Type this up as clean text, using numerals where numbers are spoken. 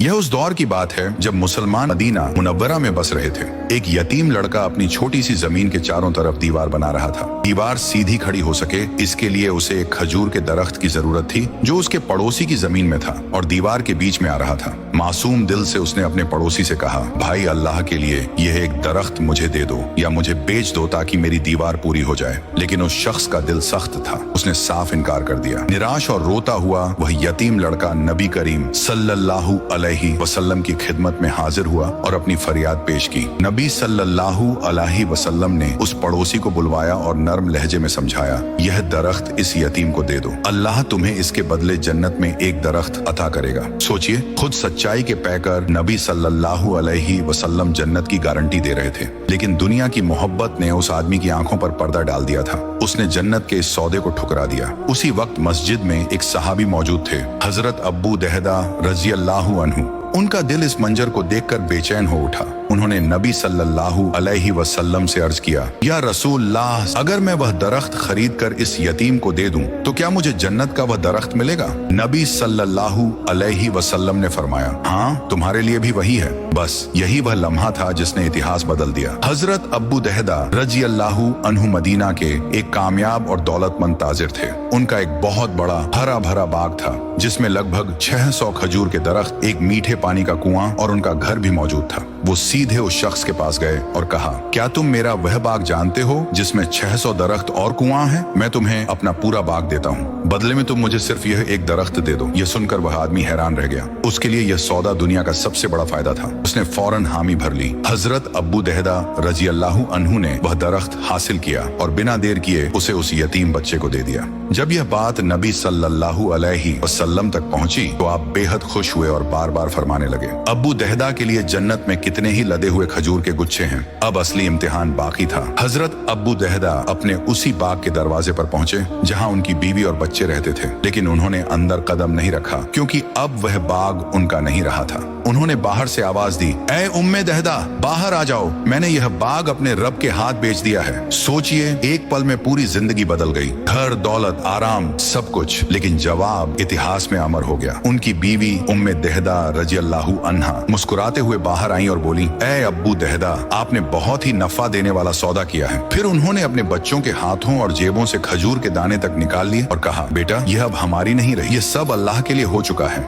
यह उस दौर की बात है जब मुसलमान मदीना मुनव्वरा में बस रहे थे। एक यतीम लड़का अपनी छोटी सी जमीन के चारों तरफ दीवार बना रहा था। दीवार सीधी खड़ी हो सके इसके लिए उसे एक खजूर के दरख्त की जरूरत थी जो उसके पड़ोसी की जमीन में था और दीवार के बीच में आ रहा था। मासूम दिल से उसने अपने पड़ोसी से कहा, भाई अल्लाह के लिए यह एक दरख्त मुझे दे दो या मुझे बेच दो ताकि मेरी दीवार पूरी हो जाए। लेकिन उस शख्स का दिल सख्त था, उसने साफ इनकार कर दिया। निराश और रोता हुआ वह यतीम लड़का नबी करीम सल्लल्लाहु अलैहि वसल्लम की खिदमत में हाजिर हुआ और अपनी फरियाद पेश की। नबी सल्लल्लाहु अलैहि वसल्लम ने उस पड़ोसी को बुलवाया और नर्म लहजे में समझाया, यह दरख्त इस यतीम को दे दो, अल्लाह तुम्हें इसके बदले जन्नत में एक दरख्त अता करेगा। सोचिए, खुद सच्चाई के पैकर नबी सल्लल्लाहु अलैहि वसल्लम जन्नत की गारंटी दे रहे थे, लेकिन दुनिया की मोहब्बत ने उस आदमी की आंखों पर पर्दा डाल दिया था। उसने जन्नत के इस सौदे को ठुकरा दिया। उसी वक्त मस्जिद में एक सहाबी मौजूद थे, हजरत अब्बू दहदा रजी अल्लाहु अन्हु। उनका दिल इस मंजर को देखकर बेचैन हो उठा। उन्होंने नबी सल्लल्लाहु अलैहि वसल्लम से अर्ज किया, या रसूलल्लाह, अगर मैं वह दरख्त खरीद कर इस यतीम को दे दूं तो क्या मुझे जन्नत का वह दरख्त मिलेगा? नबी सल्लल्लाहु अलैहि वसल्लम ने फरमाया, हाँ, तुम्हारे लिए भी वही है। बस यही वह लम्हा था जिसने इतिहास बदल दिया। हजरत अब्बू दहदा रजी अल्लाहु अन्हु मदीना के एक कामयाब और दौलतमंद ताजिर थे। उनका एक बहुत बड़ा हरा भरा बाग था जिसमें लगभग 600 खजूर के दरख्त, एक मीठे पानी का कुआं और उनका घर भी मौजूद था। वो सीधे उस शख्स के पास गए और कहा, क्या तुम मेरा वह बाग जानते हो जिसमें 600 दरख्त और कुआं है? मैं तुम्हें अपना पूरा बाग देता हूँ, बदले में तुम मुझे सिर्फ यह एक दरख्त दे दो। यह सुनकर वह आदमी हैरान रह गया। उसके लिए यह सौदा दुनिया का सबसे बड़ा फायदा था। उसने फौरन हामी भर ली। हजरत अब्बू दहदा रजी अल्लाहु अन्हु ने वह दरख्त हासिल किया और बिना देर किए उसे उस यतीम बच्चे को दे दिया। जब यह बात नबी सल्लल्लाहु अलैहि वसल्लम तक पहुंची तो आप बेहद खुश हुए और बार बार फरमाने लगे, अब्बू दहदा के लिए जन्नत में कितने ही लदे हुए खजूर के गुच्छे हैं। अब असली इम्तिहान बाकी था। हजरत अब्बू दहदा अपने उसी बाग के दरवाजे पर पहुंचे जहां उनकी बीवी और बच्चे रहते थे, लेकिन उन्होंने अंदर कदम नहीं रखा क्योंकि अब वह बाग उनका नहीं रहा था। उन्होंने बाहर से आवाज दी, ऐ उम्मे दहदा, बाहर आ जाओ, मैंने यह बाग अपने रब के हाथ बेच दिया है। सोचिए, एक पल में पूरी जिंदगी बदल गई, घर दौलत आराम सब कुछ। लेकिन जवाब इतिहास में अमर हो गया। उनकी बीवी उम्मे दहदा रजी अल्लाहु अन्हा मुस्कुराते हुए बाहर आई और बोली, ऐ अब्बू दहदा, आपने बहुत ही नफा देने वाला सौदा किया है। फिर उन्होंने अपने बच्चों के हाथों और जेबों से खजूर के दाने तक निकाल लिए और कहा, बेटा, यह अब हमारी नहीं रही, यह सब अल्लाह के लिए हो चुका है।